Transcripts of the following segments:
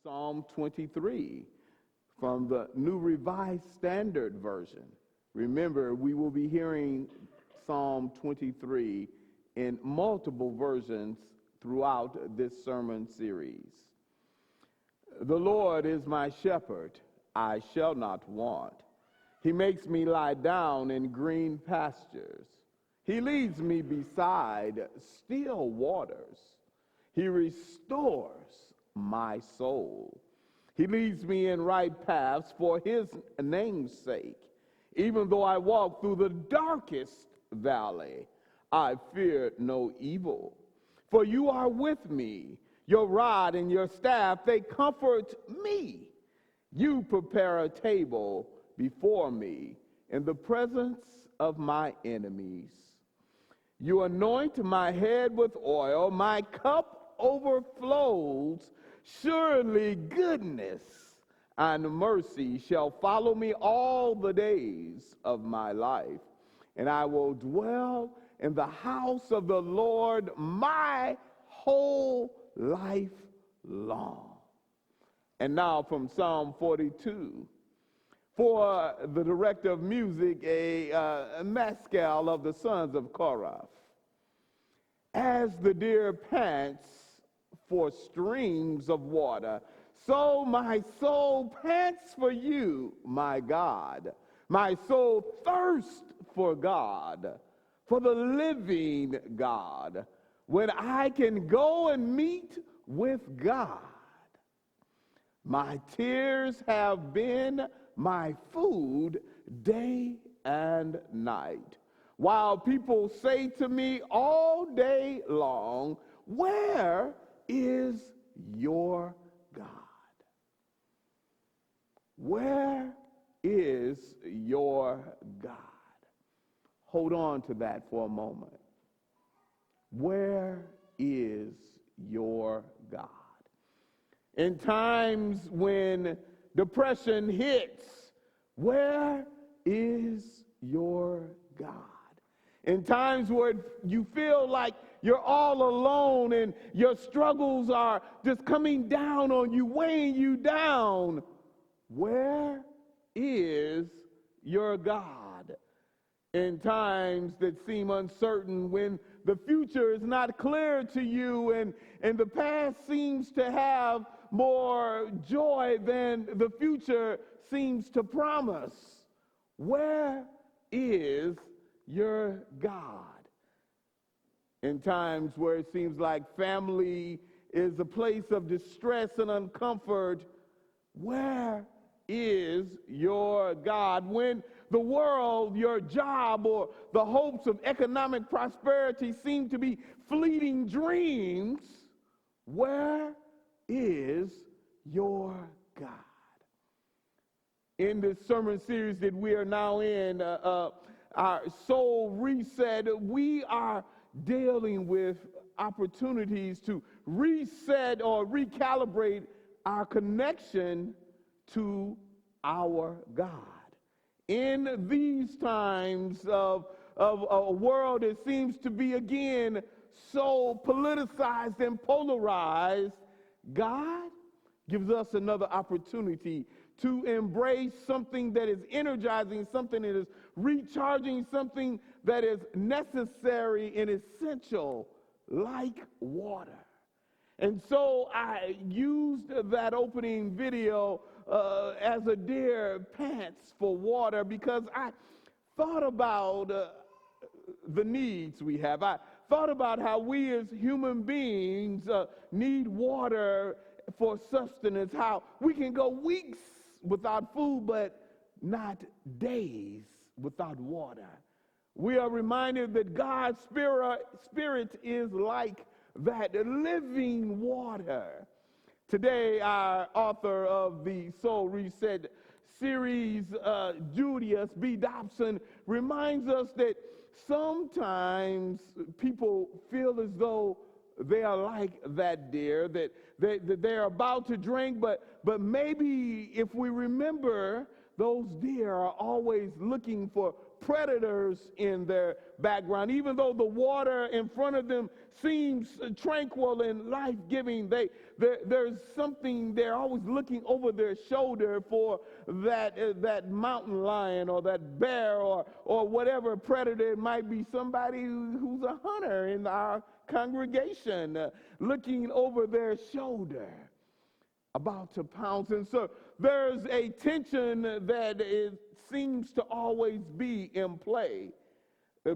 Psalm 23 from the New Revised Standard Version. Remember, we will be hearing Psalm 23 in multiple versions throughout this sermon series. The Lord is my shepherd, I shall not want. He makes me lie down in green pastures. He leads me beside still waters. He restores my soul. He leads me in right paths for his name's sake. Even though I walk through the darkest valley, I fear no evil. For you are with me. Your rod and your staff, they comfort me. You prepare a table before me in the presence of my enemies. You anoint my head with oil. My cup overflows. Surely goodness and mercy shall follow me all the days of my life, and I will dwell in the house of the Lord my whole life long. And now from Psalm 42. For the director of music, a maskell of the sons of Korah. As the deer pants for streams of water, so my soul pants for you, my God. My soul thirsts for God, for the living God, when I can go and meet with God. My tears have been my food day and night, while people say to me all day long, where is your God? Where is your God? Hold on to that for a moment. Where is your God? In times when depression hits, where is your God? In times where you feel like you're all alone and your struggles are just coming down on you, weighing you down, where is your God? In times that seem uncertain, when the future is not clear to you and the past seems to have more joy than the future seems to promise, where is your God? In times where it seems like family is a place of distress and uncomfort, where is your God? When the world, your job, or the hopes of economic prosperity seem to be fleeting dreams, where is your God? In this sermon series that we are now in, our Soul Reset, we are dealing with opportunities to reset or recalibrate our connection to our God. In these times of a world that seems to be again so politicized and polarized, God gives us another opportunity to embrace something that is energizing, something that is recharging, something that is necessary and essential, like water. And so I used that opening video as a deer pants for water because I thought about the needs we have. I thought about how we as human beings need water for sustenance, how we can go weeks without food, but not days without water. We are reminded that God's spirit is like that living water. Today, our author of the Soul Reset series, Julius B. Dobson, reminds us that sometimes people feel as though they are like that deer, that they're about to drink, but maybe if we remember, those deer are always looking for predators in their background. Even though the water in front of them seems tranquil and life-giving, there's something, they're always looking over their shoulder for that mountain lion or that bear or whatever predator. It might be somebody who's a hunter in our congregation, looking over their shoulder, about to pounce. And so there's a tension that seems to always be in play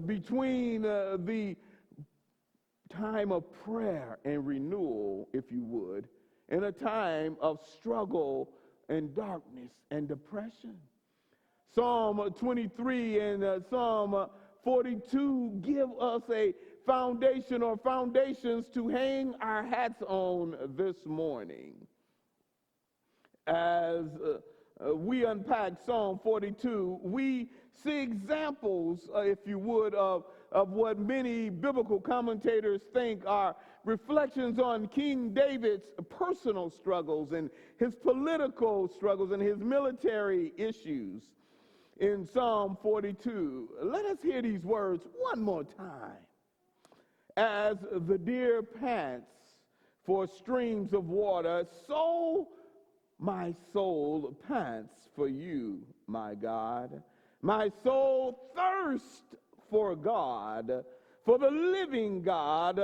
between the time of prayer and renewal, if you would, and a time of struggle and darkness and depression. Psalm 23 and Psalm 42 give us a foundation or foundations to hang our hats on this morning. As we unpack Psalm 42, we see examples, if you would, of what many biblical commentators think are reflections on King David's personal struggles and his political struggles and his military issues. In Psalm 42, let us hear these words one more time. As the deer pants for streams of water, so my soul pants for you, my God. My soul thirsts for God, for the living God.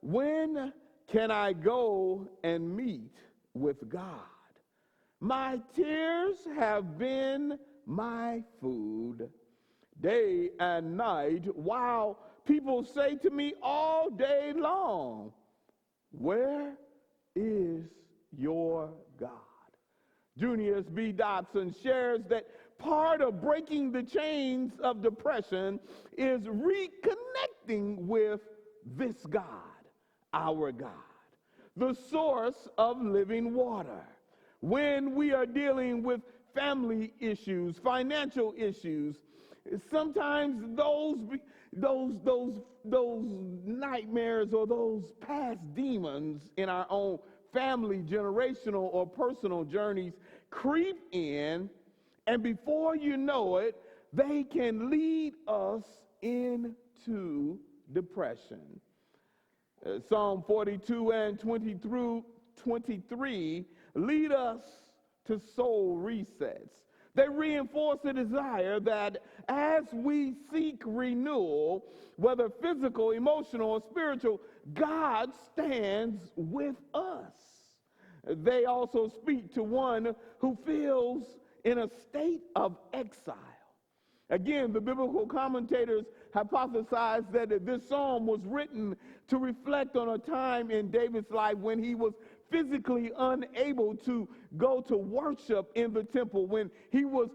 When can I go and meet with God? My tears have been my food day and night, while people say to me all day long, where is your God? Junius B. Dobson shares that part of breaking the chains of depression is reconnecting with this God, our God, the source of living water. When we are dealing with family issues, financial issues, sometimes those nightmares or those past demons in our own family, generational, or personal journeys creep in, and before you know it, they can lead us into depression. Psalm 42 and 20 through 23 lead us to soul resets. They reinforce the desire that as we seek renewal, whether physical, emotional, or spiritual, God stands with us. They also speak to one who feels in a state of exile. Again, the biblical commentators hypothesize that this psalm was written to reflect on a time in David's life when he was physically unable to go to worship in the temple, when he was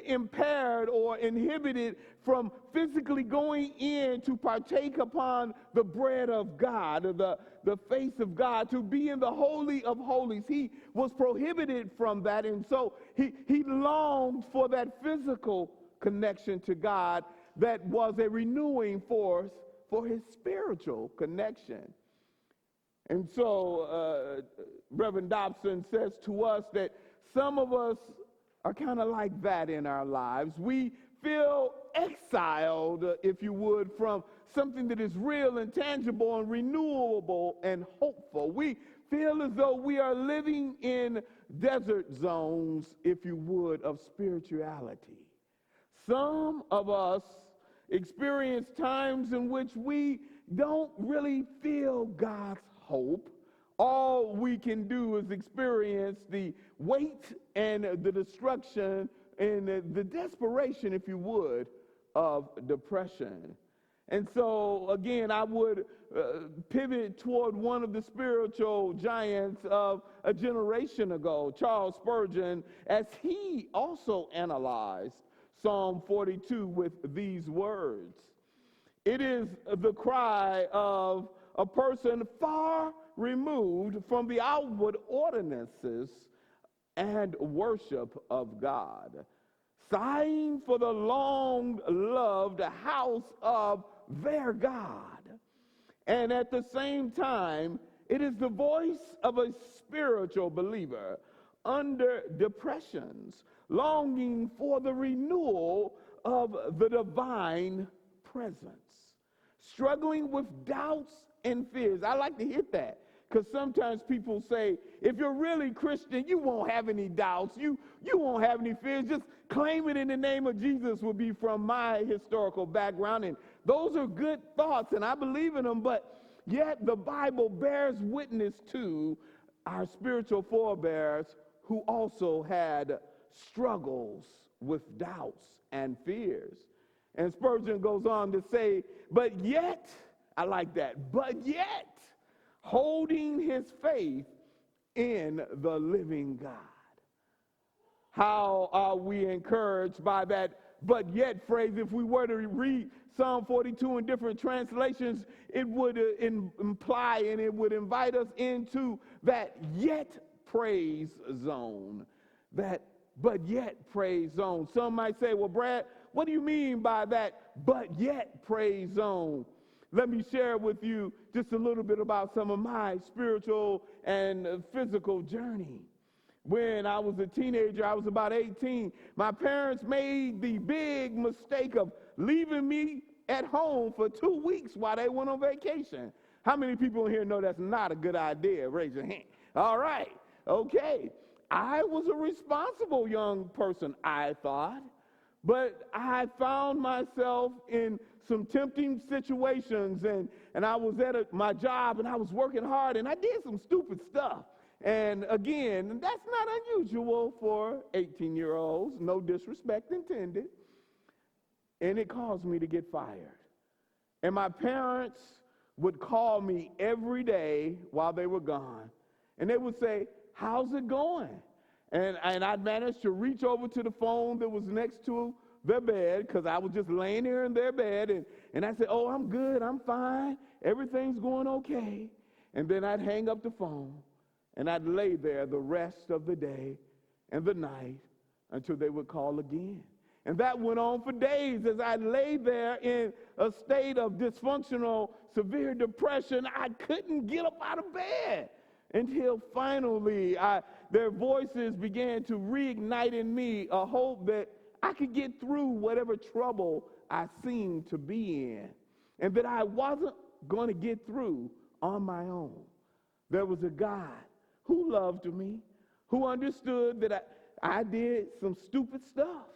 impaired or inhibited from physically going in to partake upon the bread of God, the face of God, to be in the Holy of Holies. He was prohibited from that, and so he longed for that physical connection to God that was a renewing force for his spiritual connection. And so Reverend Dobson says to us that some of us are kind of like that in our lives. We feel exiled, if you would, from something that is real and tangible and renewable and hopeful. We feel as though we are living in desert zones, if you would, of spirituality. Some of us experience times in which we don't really feel God's hope. All we can do is experience the weight and the destruction and the desperation, if you would, of depression. And so, again, I would pivot toward one of the spiritual giants of a generation ago, Charles Spurgeon, as he also analyzed Psalm 42 with these words. It is the cry of a person far removed from the outward ordinances and worship of God, sighing for the long-loved house of their God. And at the same time, it is the voice of a spiritual believer under depressions, longing for the renewal of the divine presence. Struggling with doubts and fears. I like to hit that because sometimes people say, if you're really Christian, you won't have any doubts. You won't have any fears. Just claim it in the name of Jesus would be from my historical background. And those are good thoughts, and I believe in them, but yet the Bible bears witness to our spiritual forebears who also had struggles with doubts and fears. And Spurgeon goes on to say, but yet, I like that, but yet, holding his faith in the living God. How are we encouraged by that but yet phrase? If we were to read Psalm 42 in different translations, it would imply and it would invite us into that yet praise zone. That but yet praise zone. Some might say, well, Brad, what do you mean by that but yet praise zone? Let me share with you just a little bit about some of my spiritual and physical journey. When I was a teenager, I was about 18, my parents made the big mistake of leaving me at home for 2 weeks while they went on vacation. How many people in here know that's not a good idea? Raise your hand. All right. Okay. I was a responsible young person, I thought, but I found myself in some tempting situations, and I was at my job, and I was working hard, and I did some stupid stuff. And again, that's not unusual for 18-year-olds, no disrespect intended. And it caused me to get fired. And my parents would call me every day while they were gone, and they would say, how's it going? And I'd managed to reach over to the phone that was next to their bed, because I was just laying there in their bed, and I'd say, oh, I'm good, I'm fine, everything's going okay. And then I'd hang up the phone, and I'd lay there the rest of the day and the night until they would call again. And that went on for days as I lay there in a state of dysfunctional, severe depression. I couldn't get up out of bed until finally their voices began to reignite in me a hope that I could get through whatever trouble I seemed to be in, and that I wasn't going to get through on my own. There was a God who loved me, who understood that I did some stupid stuff,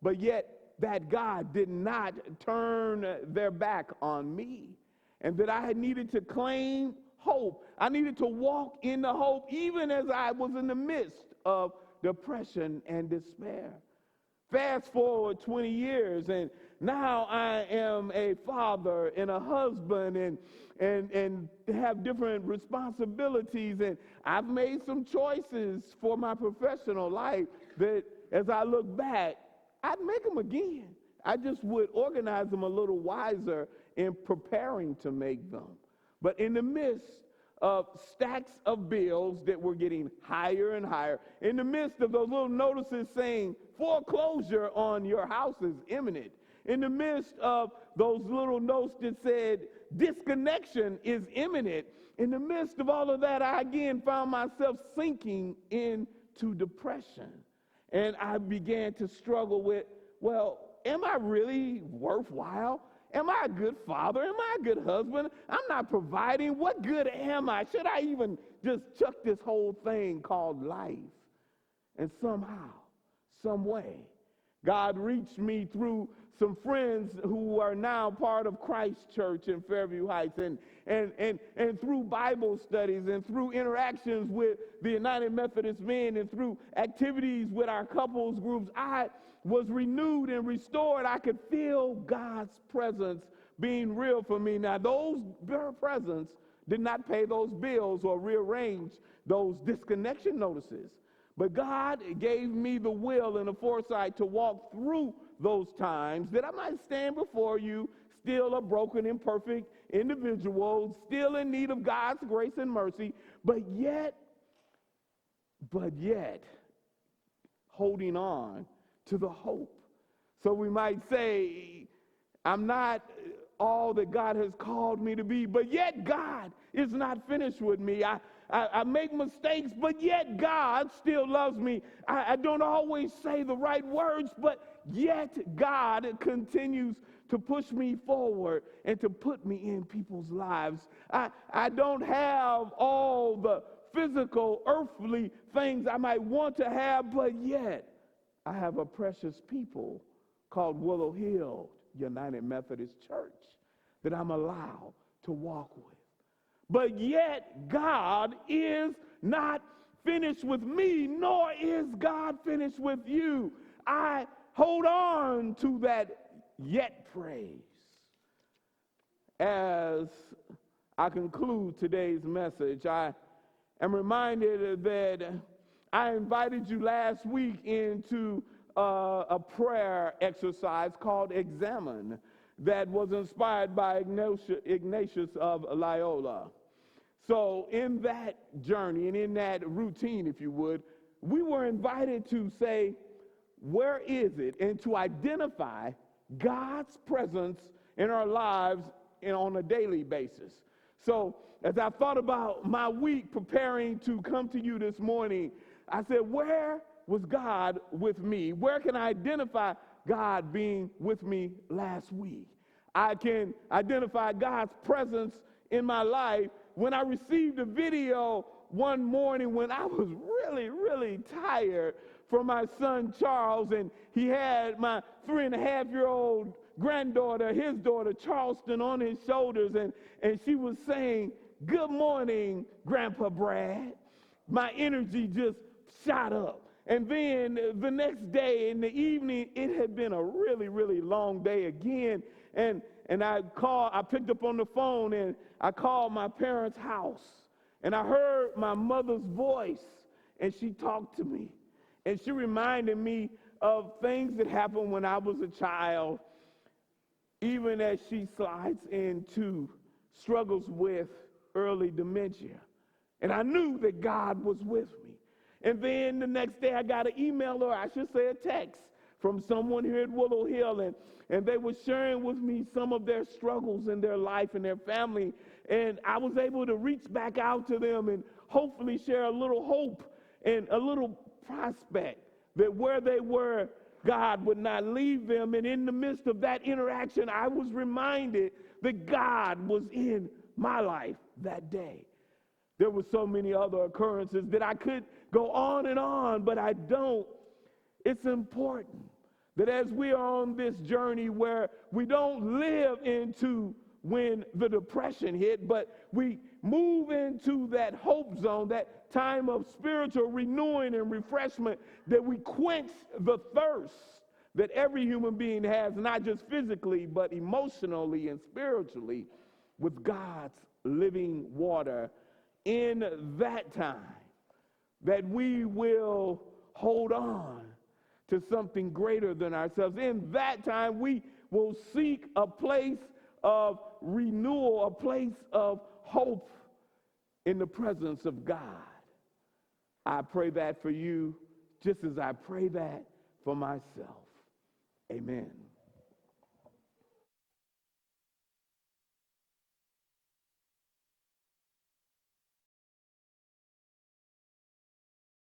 but yet that God did not turn their back on me, and that I had needed to claim hope. I needed to walk in the hope even as I was in the midst of depression and despair. Fast forward 20 years, and now I am a father and a husband and have different responsibilities, and I've made some choices for my professional life that as I look back, I'd make them again. I just would organize them a little wiser in preparing to make them. But in the midst of stacks of bills that were getting higher and higher, in the midst of those little notices saying foreclosure on your house is imminent, in the midst of those little notes that said disconnection is imminent, in the midst of all of that, I again found myself sinking into depression. And I began to struggle with, well, am I really worthwhile? Am I a good father? Am I a good husband? I'm not providing. What good am I? Should I even just chuck this whole thing called life? And somehow, some way, God reached me through some friends who are now part of Christ Church in Fairview Heights, and through Bible studies and through interactions with the United Methodist Men and through activities with our couples groups, I was renewed and restored. I could feel God's presence being real for me. Now, those presence did not pay those bills or rearrange those disconnection notices. But God gave me the will and the foresight to walk through those times that I might stand before you, still a broken, imperfect individual, still in need of God's grace and mercy, but yet holding on to the hope. So we might say, I'm not all that God has called me to be, but yet God is not finished with me. I make mistakes, but yet God still loves me. I don't always say the right words, but yet God continues to push me forward and to put me in people's lives. I don't have all the physical, earthly things I might want to have, but yet I have a precious people called Willow Hill United Methodist Church that I'm allowed to walk with. But yet God is not finished with me, nor is God finished with you. I hold on to that yet praise. As I conclude today's message, I am reminded that I invited you last week into a prayer exercise called Examine that was inspired by Ignatius of Loyola. So in that journey and in that routine, if you would, we were invited to say, where is it? And to identify God's presence in our lives and on a daily basis. So as I thought about my week preparing to come to you this morning, I said, where was God with me? Where can I identify God being with me last week? I can identify God's presence in my life when I received a video one morning when I was really tired from my son Charles, and he had my 3.5-year-old granddaughter, his daughter Charleston, on his shoulders, and she was saying, "Good morning, Grandpa Brad." My energy just shot up. And then the next day in the evening, it had been a really long day again. And I picked up on the phone and I called my parents' house. And I heard my mother's voice, and she talked to me. And she reminded me of things that happened when I was a child, even as she slides into struggles with early dementia. And I knew that God was with me. And then the next day I got an email, or I should say a text, from someone here at Willow Hill, and they were sharing with me some of their struggles in their life and their family. And I was able to reach back out to them and hopefully share a little hope and a little prospect that where they were, God would not leave them. And in the midst of that interaction, I was reminded that God was in my life that day. There were so many other occurrences that I could go on, but I don't. It's important that as we are on this journey where we don't live into when the depression hit, but we move into that hope zone, that time of spiritual renewing and refreshment, that we quench the thirst that every human being has, not just physically, but emotionally and spiritually, with God's living water. In that time, that we will hold on to something greater than ourselves. In that time, we will seek a place of renewal, a place of hope in the presence of God. I pray that for you, just as I pray that for myself. Amen.